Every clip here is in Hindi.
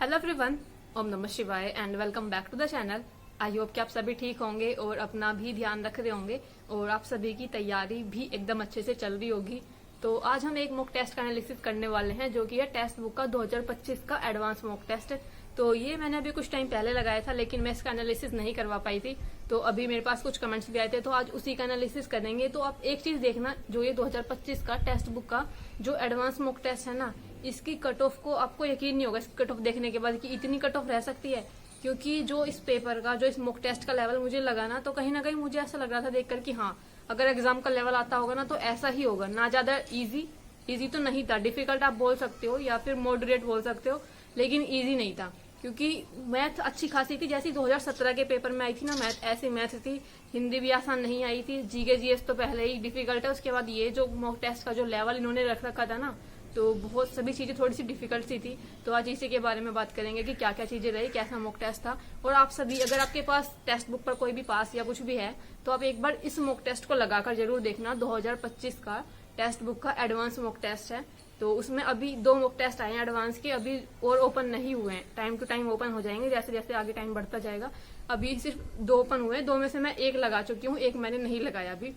हेलो एवरीवन, ओम नमः शिवाय and welcome back to the channel. I hope कि आप सभी ठीक होंगे और अपना भी ध्यान रख रहे होंगे और आप सभी की तैयारी भी एकदम अच्छे से चल रही होगी। तो आज हम एक मॉक टेस्ट का एनालिसिस करने वाले हैं जो कि है टेस्ट बुक का 2025 का एडवांस मॉक टेस्ट। तो ये मैंने अभी कुछ टाइम पहले लगाया था लेकिन मैं इसका एनालिसिस नहीं करवा पाई थी, तो अभी मेरे पास कुछ कमेंट्स भी आए थे तो आज उसी का एनालिसिस करेंगे। तो आप एक चीज देखना, जो ये 2025 का टेस्ट बुक का जो एडवांस मॉक टेस्ट है ना, इसकी कट ऑफ को आपको यकीन नहीं होगा इस कट ऑफ देखने के बाद कि इतनी कट ऑफ रह सकती है। क्योंकि जो इस पेपर का, जो इस मॉक टेस्ट का लेवल मुझे लगा ना, तो कहीं ना कहीं मुझे ऐसा लग रहा था देखकर कि हाँ, अगर एग्जाम का लेवल आता होगा ना तो ऐसा ही होगा, ना ज्यादा इजी तो नहीं था, डिफिकल्ट आप बोल सकते हो या फिर मॉडरेट बोल सकते हो, लेकिन इजी नहीं था। क्योंकि मैथ अच्छी खासी थी, जैसी 2017 के पेपर में आई थी ना मैथ, ऐसी मैथ थी। हिंदी भी आसान नहीं आई थी, जीके जीएस तो पहले ही डिफिकल्ट है, उसके बाद ये जो मॉक टेस्ट का जो लेवल इन्होंने रख रखा था ना, तो बहुत सभी चीजें थोड़ी सी डिफिकल्ट सी थी। तो आज इसी के बारे में बात करेंगे कि क्या क्या चीजें रही, कैसा मॉक टेस्ट था। और आप सभी, अगर आपके पास टेस्ट बुक पर कोई भी पास या कुछ भी है तो आप एक बार इस मॉक टेस्ट को लगाकर जरूर देखना। 2025 का टेस्ट बुक का एडवांस मॉक टेस्ट है, तो उसमें अभी 2 मॉक टेस्ट आए हैं एडवांस के, अभी और ओपन नहीं हुए हैं, टाइम टू टाइम ओपन हो जाएंगे जैसे जैसे आगे टाइम बढ़ता जाएगा। अभी सिर्फ 2 ओपन हुए हैं, 2 में से मैं 1 लगा चुकी हूँ, 1 मैंने नहीं लगाया अभी।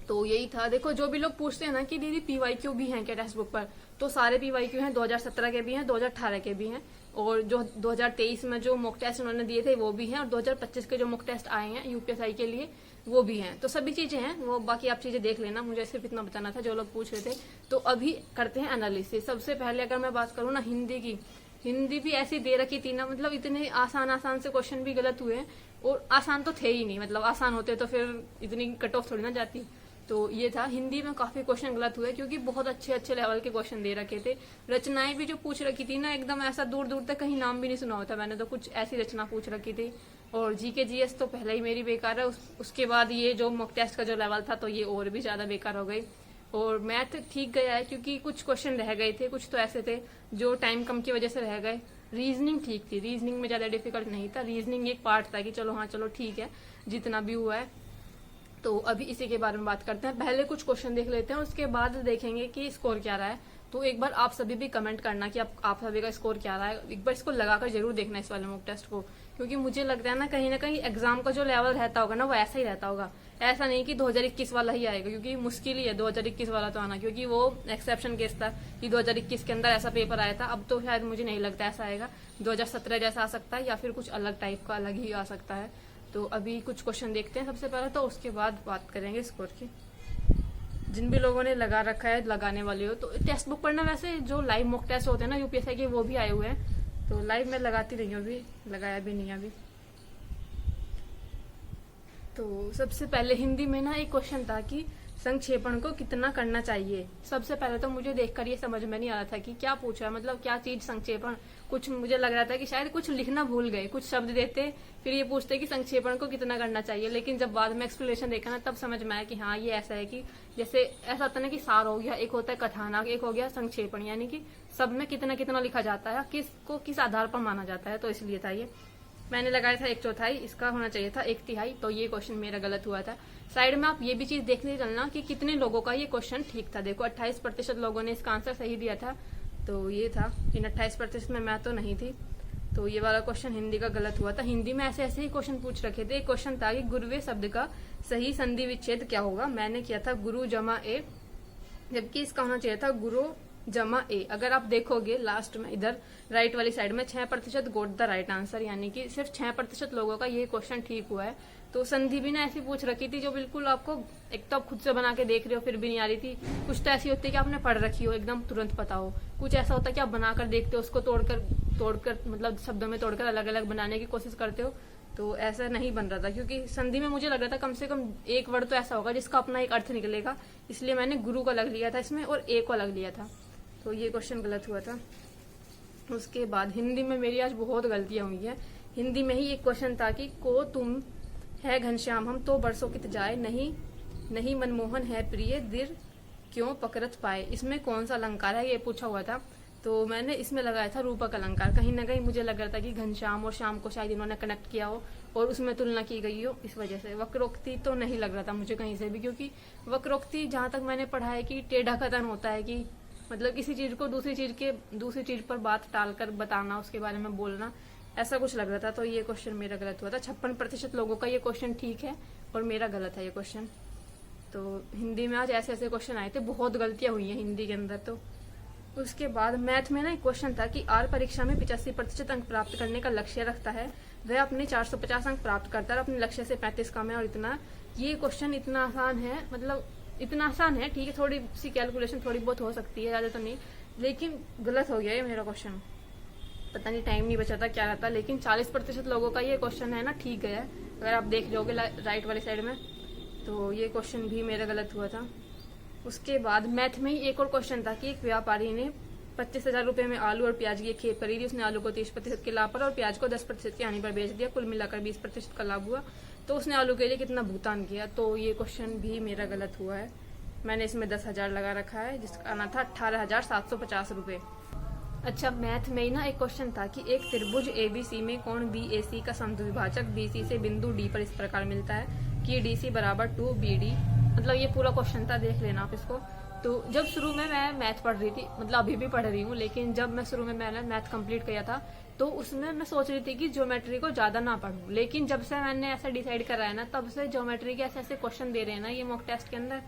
तो यही था। देखो, जो भी लोग पूछते हैं ना कि दीदी पीवाईक्यू भी हैं क्या टेक्स्ट बुक पर, तो सारे पीवाईक्यू हैं, 2017 के भी हैं, 2018 के भी हैं, और जो 2023 में जो मॉक टेस्ट उन्होंने दिए थे वो भी हैं, और 2025 के जो मॉक टेस्ट आए हैं यूपीएसआई के लिए वो भी हैं। तो सभी चीजें हैं, वो बाकी आप चीजें देख लेना, मुझे सिर्फ इतना बताना था जो लोग पूछ रहे थे। तो अभी करते हैं एनालिसिस। सबसे पहले अगर मैं बात करूँ ना हिंदी की, हिंदी भी ऐसी दे रखी थी ना, मतलब इतने आसान से क्वेश्चन भी गलत हुए, और आसान तो थे ही नहीं, मतलब आसान होते तो फिर इतनी कट ऑफ थोड़ी ना जाती। तो ये था, हिंदी में काफी क्वेश्चन गलत हुए क्योंकि बहुत अच्छे अच्छे लेवल के क्वेश्चन दे रखे थे। रचनाएं भी जो पूछ रखी थी ना, एकदम ऐसा दूर दूर तक कहीं नाम भी नहीं सुना होता मैंने, तो कुछ ऐसी रचना पूछ रखी थी। और जीके जीएस तो पहले ही मेरी बेकार है, उसके बाद ये जो मॉक टेस्ट का जो लेवल था तो ये और भी ज्यादा बेकार हो गई। और मैथ ठीक गया है क्योंकि कुछ क्वेश्चन रह गए थे, कुछ तो ऐसे थे जो टाइम कम की वजह से रह गए। रीजनिंग ठीक थी, रीजनिंग में ज्यादा डिफिकल्ट नहीं था, रीजनिंग एक पार्ट था कि चलो हाँ चलो ठीक है जितना भी हुआ है। तो अभी इसी के बारे में बात करते हैं। पहले कुछ क्वेश्चन देख लेते हैं, उसके बाद देखेंगे कि स्कोर क्या रहा है। तो एक बार आप सभी भी कमेंट करना कि आप सभी का स्कोर क्या रहा है, एक बार इसको लगाकर जरूर देखना इस वाले मॉक टेस्ट को, क्योंकि मुझे लगता है ना कहीं एग्जाम का जो लेवल रहता होगा ना वो ऐसा ही रहता होगा। ऐसा नहीं कि 2021 वाला ही आएगा, क्योंकि मुश्किल ही है 2021 वाला तो आना, क्योंकि वो एक्सेप्शन केस था कि 2021 के अंदर ऐसा पेपर आया था। अब तो शायद मुझे नहीं लगता ऐसा आएगा, 2017 जैसा आ सकता है या फिर कुछ अलग टाइप का अलग ही आ सकता है। तो अभी कुछ क्वेश्चन देखते हैं सबसे पहले, तो उसके बाद बात करेंगे स्कोर की। जिन भी लोगों ने लगा रखा है, लगाने वाले हो, तो टेक्स्ट बुक पर ना वैसे जो लाइव मॉक टेस्ट होते हैं ना यूपीएसआई के, वो भी आए हुए हैं। तो लाइव में लगाती रही हूँ, अभी लगाया भी नहीं अभी। तो सबसे पहले हिंदी में ना एक क्वेश्चन था कि संक्षेपण को कितना करना चाहिए। सबसे पहले तो मुझे देखकर ये समझ में नहीं आ रहा था कि क्या पूछा है, मतलब क्या चीज संक्षेपण। कुछ मुझे लग रहा था कि शायद कुछ लिखना भूल गए, कुछ शब्द देते फिर ये पूछते कि संक्षेपण को कितना करना चाहिए। लेकिन जब बाद में एक्सप्लेनेशन देखा ना तब समझ में आया कि हाँ ये ऐसा है कि जैसे ऐसा होता है ना कि सार हो गया, एक होता है कथानक, एक हो गया संक्षेपण, यानी कि सब में कितना कितना लिखा जाता है, किसको किस आधार पर माना जाता है। तो इसलिए था ये। मैंने लगाया था 1/4, इसका होना चाहिए था 1/3, तो ये क्वेश्चन मेरा गलत हुआ था। साइड में आप ये भी चीज देखने चलना कि कितने लोगों का ये क्वेश्चन ठीक था। देखो 28% लोगों ने इसका आंसर सही दिया था, तो ये था। इन 28% में मैं तो नहीं थी, तो ये वाला क्वेश्चन हिंदी का गलत हुआ था। हिंदी में ऐसे ऐसे ही क्वेश्चन पूछ रखे थे। एक क्वेश्चन था कि गुरुवे शब्द का सही संधि विच्छेद क्या होगा। मैंने किया था गुरु जमा ए, जबकि इसका होना चाहिए था गुरु जमा ए। अगर आप देखोगे लास्ट में इधर राइट वाली साइड में 6% गोट द राइट आंसर, यानी कि सिर्फ 6% लोगों का ये क्वेश्चन ठीक हुआ है। तो संधि भी ना ऐसी पूछ रखी थी जो बिल्कुल आपको, एक तो आप खुद से बना के देख रहे हो फिर भी नहीं आ रही थी। कुछ तो ऐसी होती है कि आपने पढ़ रखी हो एकदम तुरंत पता हो, कुछ ऐसा होता है कि आप बनाकर देखते हो, उसको तोड़कर मतलब शब्दों में तोड़कर अलग अलग बनाने की कोशिश करते हो। तो ऐसा नहीं बन रहा था, क्योंकि संधि में मुझे लग रहा था कम से कम एक वर्ड तो ऐसा होगा जिसका अपना एक अर्थ निकलेगा, इसलिए मैंने गुरु को अलग लिया था इसमें और ए को अलग लिया था। तो ये क्वेश्चन गलत हुआ था। उसके बाद हिंदी में मेरी आज बहुत गलतियां हुई है। हिंदी में ही एक क्वेश्चन था कि को तुम है घनश्याम हम तो बरसों कित जाए, नहीं मनमोहन है प्रिय दिर क्यों पकड़त पाए। इसमें कौन सा अलंकार है ये पूछा हुआ था, तो मैंने इसमें लगाया था रूपक अलंकार। कहीं ना कहीं मुझे लग रहा था कि घनश्याम और श्याम को शायद इन्होंने कनेक्ट किया हो और उसमें तुलना की गई हो, इस वजह से। वक्रोक्ति तो नहीं लग रहा था मुझे कहीं से भी, क्योंकि वक्रोक्ति जहां तक मैंने पढ़ा है कि टेढ़ा कथन होता है कि मतलब किसी चीज को दूसरी चीज पर बात टालकर बताना, उसके बारे में बोलना, ऐसा कुछ लग रहा था। तो ये क्वेश्चन मेरा गलत हुआ था। 56% लोगों का ये क्वेश्चन ठीक है और मेरा गलत है ये क्वेश्चन। तो हिंदी में आज ऐसे ऐसे क्वेश्चन आए थे, बहुत गलतियां हुई हैं हिंदी के अंदर। तो उसके बाद मैथ में ना एक क्वेश्चन था कि आर परीक्षा में 85% अंक प्राप्त करने का लक्ष्य रखता है, वह अपने 450 अंक प्राप्त करता है, अपने लक्ष्य से 35 कम है और इतना। ये क्वेश्चन इतना आसान है, मतलब इतना आसान है, ठीक है, थोड़ी सी कैलकुलेशन थोड़ी बहुत हो सकती है, ज्यादा तो नहीं, लेकिन गलत हो गया ये मेरा क्वेश्चन। पता नहीं टाइम नहीं बचा था क्या रहता, लेकिन 40% लोगों का ये क्वेश्चन है ना ठीक गया है, अगर आप देख लोगे राइट वाली साइड में। तो ये क्वेश्चन भी मेरा गलत हुआ था। उसके बाद मैथ में ही एक और क्वेश्चन था कि एक व्यापारी ने 25,000 रुपए में आलू और प्याज की खेप खरीदी। उसने आलू को 30% के लाभ पर और प्याज को 10% की हानि पर बेच दिया, कुल मिलाकर 20% का लाभ हुआ। तो उसने आलू के लिए कितना भुगतान किया? तो ये क्वेश्चन भी मेरा गलत हुआ है। मैंने इसमें 10,000 लगा रखा है, जिसका आना था 18,750 रुपए। अच्छा, मैथ में ही ना एक क्वेश्चन था कि एक त्रिभुज एबीसी में कोण बीएसी का समद्विभाजक बीसी से बिंदु डी पर इस प्रकार मिलता है कि डीसी बराबर 2BD। मतलब ये पूरा क्वेश्चन था, देख लेना आप इसको। तो जब शुरू में मैं मैथ पढ़ रही थी, मतलब अभी भी पढ़ रही हूँ, लेकिन जब मैं शुरू में मैंने मैथ कंप्लीट किया था तो उसमें मैं सोच रही थी कि ज्योमेट्री को ज्यादा ना पढूं, लेकिन जब से मैंने ऐसा डिसाइड करा है ना, तब से ज्योमेट्री के ऐसे ऐसे क्वेश्चन दे रहे हैं ना ये मॉक टेस्ट के अंदर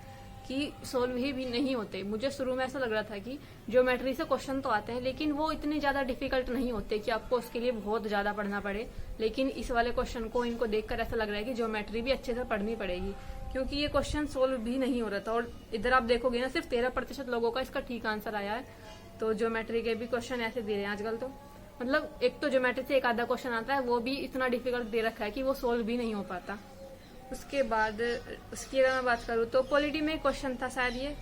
कि सोल्व ही भी नहीं होते। मुझे शुरू में ऐसा लग रहा था कि ज्योमेट्री से क्वेश्चन तो आते हैं, लेकिन वो इतने ज्यादा डिफिकल्ट नहीं होते कि आपको उसके लिए बहुत ज्यादा पढ़ना पड़े। लेकिन इस वाले क्वेश्चन को इनको देखकर ऐसा लग रहा है कि ज्योमेट्री भी अच्छे से पढ़नी पड़ेगी, क्योंकि ये क्वेश्चन सोल्व भी नहीं हो रहा था। और इधर आप देखोगे ना, सिर्फ 13% लोगों का इसका ठीक आंसर आया है। तो ज्योमेट्री के भी क्वेश्चन ऐसे दे रहे हैं आजकल। तो मतलब एक तो ज्योमेट्री से एक आधा क्वेश्चन आता है, वो भी इतना डिफिकल्ट दे रखा है कि वो सोल्व भी नहीं हो पाता। उसके बाद उसकी अगर मैं बात करूँ तो पॉलिटी में क्वेश्चन था शायद, ये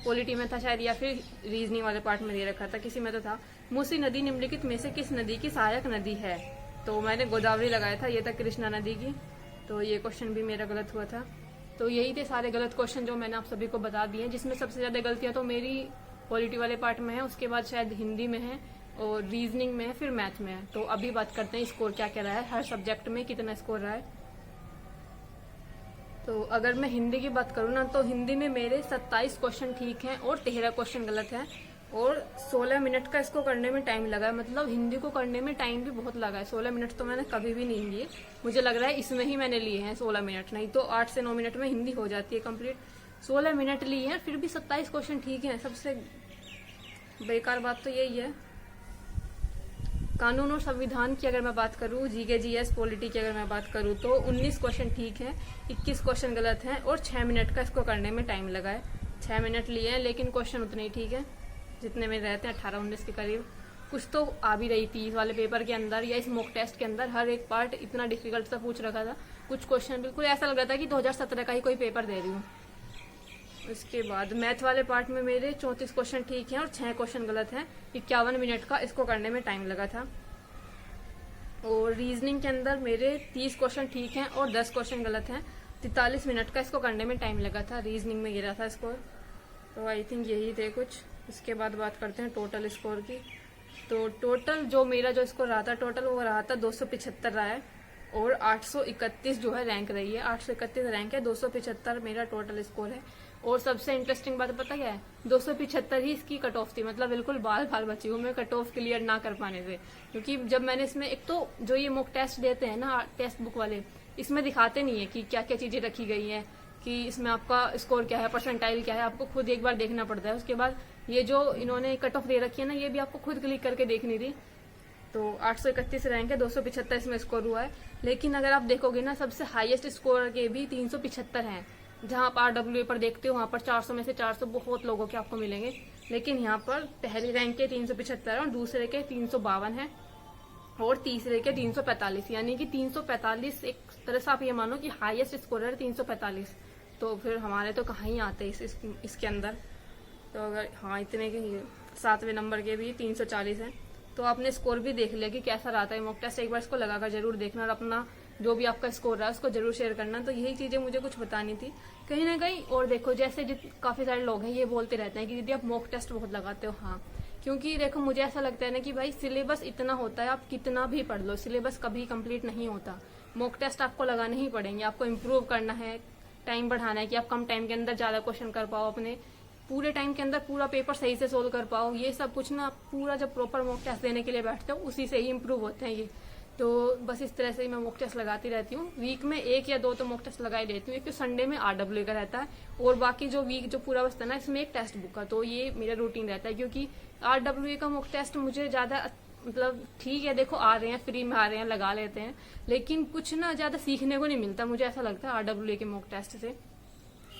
पॉलिटी में था शायद, या फिर रीजनिंग वाले पार्ट में दे रखा था, किसी में तो था। मूसी नदी निम्नलिखित में से किस नदी की सहायक नदी है? तो मैंने गोदावरी लगाया था, ये था कृष्णा नदी की। तो ये क्वेश्चन भी मेरा गलत हुआ था। तो यही थे सारे गलत क्वेश्चन जो मैंने आप सभी को बता दिए, जिसमें सबसे ज्यादा गलतियां तो मेरी पॉलिटी वाले पार्ट में है, उसके बाद शायद हिंदी में है और रीजनिंग में है, फिर मैथ में है। तो अभी बात करते हैं स्कोर क्या क्या रहा है, हर सब्जेक्ट में कितना स्कोर रहा है। तो अगर मैं हिंदी की बात करूँ ना, तो हिंदी में मेरे 27 क्वेश्चन ठीक हैं और 13 क्वेश्चन गलत हैं, और 16 मिनट का इसको करने में टाइम लगा है। मतलब हिंदी को करने में टाइम भी बहुत लगा है। 16 मिनट तो मैंने कभी भी नहीं लिए, मुझे लग रहा है इसमें ही मैंने लिए हैं 16 मिनट, नहीं तो 8 से 9 मिनट में हिंदी हो जाती है कंप्लीट। 16 मिनट लिए हैं, फिर भी 27 क्वेश्चन ठीक हैं। सबसे बेकार बात तो यही है। कानून और संविधान की अगर मैं बात करूं, जीके जीएस पॉलिटी की अगर मैं बात करूं, तो 19 क्वेश्चन ठीक हैं, 21 क्वेश्चन गलत हैं और 6 मिनट का इसको करने में टाइम लगा है। 6 मिनट लिए हैं, लेकिन क्वेश्चन उतने ही ठीक है जितने में रहते हैं, 18-19 के करीब। कुछ तो आ भी रही थी इस वाले पेपर के अंदर या इस मॉक टेस्ट के अंदर, हर एक पार्ट इतना डिफिकल्ट सा पूछ रखा था। कुछ क्वेश्चन बिल्कुल ऐसा लग रहा था कि 2017 का ही कोई पेपर दे रही हूँ। उसके बाद मैथ वाले पार्ट में मेरे 34 क्वेश्चन ठीक हैं और 6 क्वेश्चन गलत हैं। 51 मिनट का इसको करने में टाइम लगा था। और रीजनिंग के अंदर मेरे 30 क्वेश्चन ठीक हैं और 10 क्वेश्चन गलत हैं। 43 मिनट का इसको करने में टाइम लगा था। रीजनिंग में गिरा था स्कोर। तो आई थिंक यही थे कुछ। इसके बाद बात करते हैं टोटल स्कोर की। तो टोटल जो मेरा जो स्कोर रहा था टोटल, वो रहा था 275 रहा है और 831 जो है रैंक रही है। 831 रैंक है, 275 मेरा टोटल स्कोर है। और सबसे इंटरेस्टिंग बात पता क्या है, 275 ही इसकी कट ऑफ थी। मतलब बिल्कुल बाल बाल बची हूँ मैं कट ऑफ क्लियर ना कर पाने से, क्योंकि जब मैंने इसमें, एक तो जो ये मॉक टेस्ट देते हैं ना टेक्स्ट बुक वाले, इसमें दिखाते नहीं है कि क्या क्या चीजें रखी गई हैं, कि इसमें आपका स्कोर क्या है, परसेंटाइल क्या है, आपको खुद एक बार देखना पड़ता है। उसके बाद ये जो इन्होंने कट ऑफ दे रखी है ना, ये भी आपको खुद क्लिक करके देखनी थी। तो 831 रैंक है, 275 इसमें स्कोर हुआ है। लेकिन अगर आप देखोगे ना, सबसे हाईएस्ट स्कोर के भी 375 हैं। जहां आप RWA पर देखते हो वहां पर 400 में से 400 बहुत लोगों के आपको मिलेंगे, लेकिन यहाँ पर पहले रैंक के 375 है और दूसरे के 352 है और तीसरे के 345, यानी कि 345 एक तरह से आप ये मानो कि हाईएस्ट स्कोर है 345। तो फिर हमारे तो कहाँ ही आते इसके अंदर। तो अगर हाँ इतने के 7वें नंबर के भी 340 है। तो आपने स्कोर भी देख लिया कि कैसा रहा था मॉक टेस्ट। एक बार इसको लगाकर जरूर देखना और अपना जो भी आपका स्कोर रहा है उसको जरूर शेयर करना। तो यही चीजें मुझे कुछ बतानी थी कहीं ना कहीं। और देखो जैसे काफी सारे लोग हैं ये बोलते रहते हैं कि दीदी आप मॉक टेस्ट बहुत लगाते हो। हाँ, क्योंकि देखो मुझे ऐसा लगता है ना कि भाई सिलेबस इतना होता है, आप कितना भी पढ़ लो सिलेबस कभी कंप्लीट नहीं होता। मॉक टेस्ट आपको लगाने ही पड़ेंगे, आपको इम्प्रूव करना है, टाइम बढ़ाना है कि आप कम टाइम के अंदर ज्यादा क्वेश्चन कर पाओ अपने पूरे टाइम के अंदर पूरा पेपर सही से सोल्व कर पाओ, ये सब कुछ ना पूरा जब प्रॉपर मॉक टेस्ट देने के लिए बैठते हो उसी से ही इम्प्रूव होते हैं ये। तो बस इस तरह से ही मैं मॉक टेस्ट लगाती रहती हूँ। वीक में 1 या 2 तो मॉक टेस्ट लगाई देती हूँ। एक तो संडे में RWA का रहता है और बाकी जो वीक जो पूरा बचता है ना इसमें एक टेक्स्ट बुक का, तो ये मेरा रूटीन रहता है। क्योंकि RWA का मॉक टेस्ट मुझे ज्यादा मतलब ठीक है, देखो आ रहे हैं फ्री में आ रहे हैं लगा लेते हैं, लेकिन कुछ ना ज्यादा सीखने को नहीं मिलता, मुझे ऐसा लगता है RWA के मॉक टेस्ट से।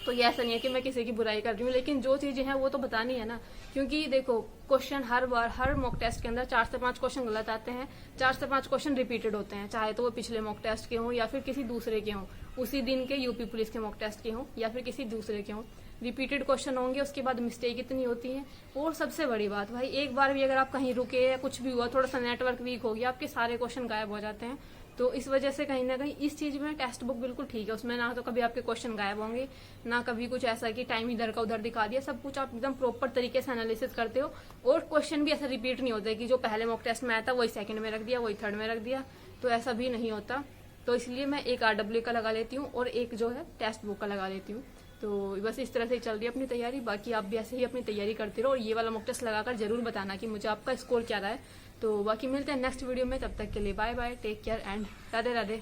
तो ये ऐसा नहीं है कि मैं किसी की बुराई कर रही हूँ, लेकिन जो चीजें हैं वो तो बतानी है ना। क्योंकि देखो क्वेश्चन हर बार हर मॉक टेस्ट के अंदर 4 से 5 क्वेश्चन गलत आते हैं, 4 से 5 क्वेश्चन रिपीटेड होते हैं, चाहे तो वो पिछले मॉक टेस्ट के हों या फिर किसी दूसरे के हों, उसी दिन के यूपी पुलिस के मॉक टेस्ट के हों या फिर किसी दूसरे के हों। रिपीटेड क्वेश्चन होंगे, उसके बाद मिस्टेक इतनी होती है। और सबसे बड़ी बात भाई, एक बार भी अगर आप कहीं रुके या कुछ भी हुआ, थोड़ा सा नेटवर्क वीक हो गया, आपके सारे क्वेश्चन गायब हो जाते हैं। तो इस वजह से कहीं ना कहीं इस चीज में टेक्स्ट बुक बिल्कुल ठीक है, उसमें ना तो कभी आपके क्वेश्चन गायब होंगे, ना कभी कुछ ऐसा कि टाइम इधर का उधर दिखा दिया, सब कुछ आप एकदम प्रॉपर तरीके से एनालिसिस करते हो। और क्वेश्चन भी ऐसा रिपीट नहीं होता कि जो पहले मॉक टेस्ट में आया था वही सेकंड में रख दिया, वही थर्ड में रख दिया, तो ऐसा भी नहीं होता। तो इसलिए मैं एक RWA का लगा लेती हूँ और एक जो है टेक्स्ट बुक का लगा लेती हूँ। तो बस इस तरह से चल रही है अपनी तैयारी। बाकी आप भी ऐसे ही अपनी तैयारी करते रहो और ये वाला मॉक टेस्ट लगाकर जरूर बताना कि मुझे आपका स्कोर क्या रहा है। तो बाकी मिलते हैं नेक्स्ट वीडियो में, तब तक के लिए bye bye, take care and Radhe Radhe.